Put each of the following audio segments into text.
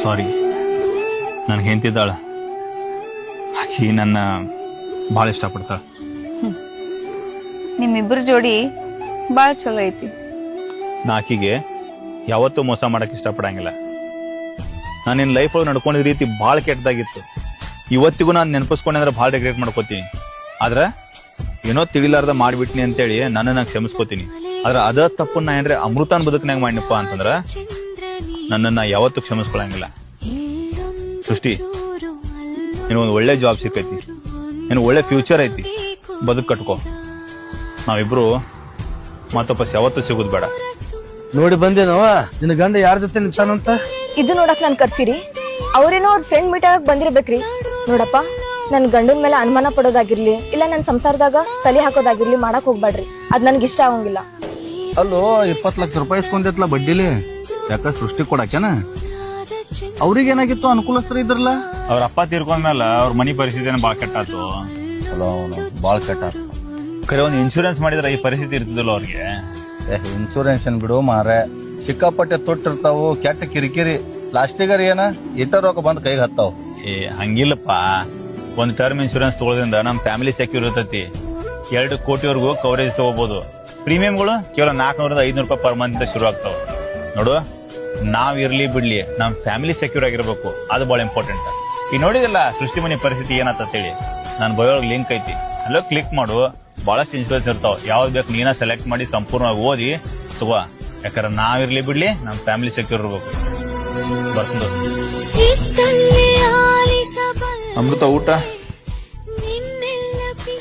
ಸಾರಿ, ನನ್ಗೆ ಹೆಂತಿದ್ದಾಳ, ಆಕಿ ನನ್ನ ಭಾಳ ಇಷ್ಟಪಡ್ತಾಳ. ನಿಮ್ಮಿಬ್ಬರ ಜೋಡಿ ಭಾಳ ಚಲೋ ಐತಿ. ನಾ ಆಕಿಗೆ ಯಾವತ್ತೂ ಮೋಸ ಮಾಡಕ್ ಇಷ್ಟಪಡಂಗಿಲ್ಲ. ನಾನು ನಿನ್ನ ಲೈಫ್ ಒಳಗೆ ನಡ್ಕೊಂಡಿದ್ದ ರೀತಿ ಭಾಳ ಕೆಟ್ಟದಾಗಿತ್ತು. ಇವತ್ತಿಗೂ ನಾನು ನೆನಪಿಸ್ಕೊಂಡ್ರೆ ಭಾಳ ರಿಗ್ರೆಟ್ ಮಾಡ್ಕೋತೀನಿ. ಆದ್ರೆ ಏನೋ ತಿಳಿಲಾರ್ದ ಮಾಡ್ಬಿಟ್ನಿ ಅಂತೇಳಿ ನನ್ನನ್ನು ಕ್ಷಮಿಸ್ಕೋತೀನಿ. ಆದ್ರೆ ಅದ ತಪ್ಪನ್ನ ಏನ್ರೆ ಅಮೃತನ ಬದುಕನಾಗ ಮಾಡಿನಪ್ಪ ಅಂತಂದ್ರ ನನ್ನನ್ನ ಯಾವತ್ತೂ ಕ್ಷಮಿಸ್ಕೊಳಂಗಿಲ್ಲ. ಸೃಷ್ಟಿ, ಒಂದು ಒಳ್ಳೆ ಜಾಬ್ ಸಿಕ್ಕೈತಿ, ನೀನು ಒಳ್ಳೆ ಫ್ಯೂಚರ್ ಐತಿ, ಬದುಕು ಕಟ್ಕೋ. ನಾವಿಬ್ರು ಮತ್ತೊಪ್ಪಸ್ ಯಾವತ್ತೂ ಸಿಗುದ್ ಬೇಡ. ನೋಡಿ ಬಂದೇನವ ನಿನ್ನ ಗಂಡ ಯಾರ ಜೊತೆ ನಿಂತಾನಂತ? ಇದು ನೋಡಕ್ ನನ್ ಕರ್ಸಿರಿ, ಅವ್ರೇನೋ ಅವ್ರ ಫ್ರೆಂಡ್ ಮೀಟ್ ಆಗಕ್ ಬಂದಿರ್ಬೇಕ್ರಿ. ನೋಡಪ್ಪ, ನನ್ ಗಂಡನ ಮೇಲೆ ಅನುಮಾನ ಪಡೋದಾಗಿರ್ಲಿ, ಇಲ್ಲ ನನ್ ಸಂಸಾರದಾಗ ತಲೆ ಹಾಕೋದಾಗಿರ್ಲಿ ಮಾಡಕ್ ಹೋಗ್ಬೇಡ್ರಿ. ಅದ್ ನನ್ಗೆ ಇಷ್ಟ ಆಗಂಗಿಲ್ಲ. ಅಲ್ಲೋ 20 ಲಕ್ಷ ರೂಪಾಯಿ ಇಸ್ಕೊಂಡೈತ್ಲ ಬಡ್ಡಿಲಿ, ಯಾಕ ಸೃಷ್ಟಿ ಕೊಡಾಕೇನ? ಅವ್ರಿಗೇನಾಗಿತ್ತು? ಅನುಕೂಲಸ್ತರ ಇದ್ರಲ್ಲ. ಅವ್ರ ಅಪ್ಪ ತೀರ್ಕೊಂಡ್ಮೇಲೆ ಅವ್ರ ಮನಿ ಪರಿಸ್ಥಿತಿನ ಬಾಳ ಕೆಟ್ಟಾತು. ಬಾಳ ಕೆಟ್ಟ. ಖರೆ ಒಂದು ಇನ್ಶೂರೆನ್ಸ್ ಮಾಡಿದ್ರೆ ಈ ಪರಿಸ್ಥಿತಿ ಇರ್ತಿದ್ದಲ್ಲ ಅವ್ರಿಗೆ. ಇನ್ಸೂರೆನ್ಸ್ ಏನ್ ಬಿಡು ಮಾರೆ, ಸಿಕ್ಕಾಪಟ್ಟೆ ತೊಟ್ಟಿರ್ತಾವು, ಕೆಟ್ಟ ಕಿರಿಕಿರಿ. ಲಾಸ್ಟಿಗರ್ ಏನ ಇಟ್ಟ ರೊಕ್ಕ ಬಂದ್ ಕೈಗೆ ಹತ್ತಾವ್. ಹಂಗಿಲ್ಲಪ್ಪ, ಒಂದು ಟರ್ಮ್ ಇನ್ಶೂರೆನ್ಸ್ ತಗೊಳ್ಳೋದ್ರಿಂದ ನಮ್ ಫ್ಯಾಮಿಲಿ ಸೆಕ್ಯೂರ್ ಇರ್ತೈತಿ. 2 ಕೋಟಿವರೆಗೂ ಕವರೇಜ್ ತಗೋಬಹುದು. ಪ್ರೀಮಿಯಂಗಳು ಕೇವಲ 400-500 ರೂಪಾಯಿ ಪರ್ ಮಂತ್ ಶುರು ಆಗ್ತಾವ. ನೋಡು, ನಾವ್ ಇರ್ಲಿ ಬಿಡ್ಲಿ ನಮ್ ಫ್ಯಾಮಿಲಿ ಸೆಕ್ಯೂರ್ ಆಗಿರ್ಬೇಕು, ಅದು ಬಹಳ ಇಂಪಾರ್ಟೆಂಟ್. ಈಗ ನೋಡಿದಿಲ್ಲ ಸೃಷ್ಟಿ ಮನಿ ಪರಿಸ್ಥಿತಿ ಏನಂತೇಳಿ, ನಾನು ಬಯೋಳಗ್ ಲಿಂಕ್ ಐತಿ, ಅಲ್ಲೋ ಕ್ಲಿಕ್ ಮಾಡು. ಬಹಳಷ್ಟು ಇನ್ಶೂರೆನ್ಸ್ ಇರ್ತಾವ, ಯಾವ್ದು ಬೇಕು ನೀನ ಸೆಲೆಕ್ಟ್ ಮಾಡಿ ಸಂಪೂರ್ಣವಾಗಿ ಓದಿ ತಗೋ. ಯಾಕಂದ್ರೆ ನಾವಿರ್ಲಿ ಬಿಡ್ಲಿ ನಮ್ ಫ್ಯಾಮಿಲಿ ಸೆಕ್ಯೂರ್ ಇರ್ಬೇಕು. ಬರ್ತೀನಿ ಅಮೃತ. ಊಟ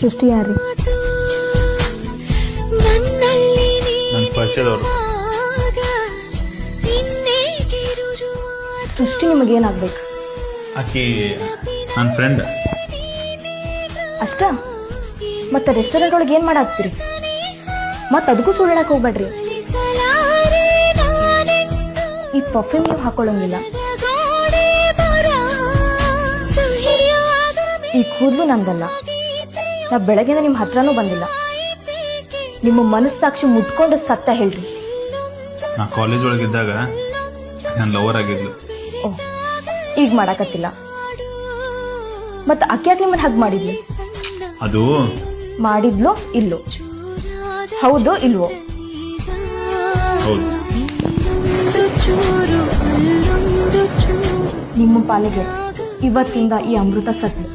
ಸೃಷ್ಟಿ ಯಾರಿ? ನನ್ ಪರಿಚಯದವ್ರು. ಸೃಷ್ಟಿ ನಿಮಗೇನಾಗ್ಬೇಕು? ಆಕಿ ನನ್ ಫ್ರೆಂಡ್. ಅಷ್ಟ? ಮತ್ತೆ ರೆಸ್ಟೋರೆಂಟ್ ಒಳಗೆ ಏನ್ ಮಾಡಾಕ್ತಿರಿ? ಮತ್ ಅದಕ್ಕೂ ಸುಳ್ಳಾಡಕ್ ಹೋಗ್ಬೇಡ್ರಿ. ಈ ಪರ್ಫ್ಯೂಮ್ ನೀವು ಹಾಕೊಳ್ಳಂಗಿಲ್ಲ, ಈ ಕೂದಲು ನಂದಲ್ಲ. ನಾ ಬೆಳಗ್ಗೆನ ನಿಮ್ ಹತ್ರನೂ ಬಂದಿಲ್ಲ. ನಿಮ್ಮ ಮನಸ್ಸಾಕ್ಷಿ ಮುಟ್ಕೊಂಡು ಸತ್ತ ಹೇಳ್ರಿ. ನಾ ಕಾಲೇಜ್ ಒಳಗಿದ್ದಾಗ ನನ್ ಲವರ್ ಆಗಿದ್ಲು. ಓಹ್, ಈಗ ಮಾಡಾಕತ್ತಿಲ್ಲ. ಮತ್ತ ಅಕ್ಯಾಕ್ ನಿಮ್ಮನ್ನ ಹಗ್ ಮಾಡಿದ್ಲಿ? ಅದು ಮಾಡಿದ್ಲೋ ಇಲ್ಲೋ? ಹೌದೋ ಇಲ್ವೋ? ಹೌದು. ನಿಮ್ಮ ಪಾಲಿಗೆ ಇವತ್ತಿಂದ ಈ ಅಮೃತ ಸತ್ಲು.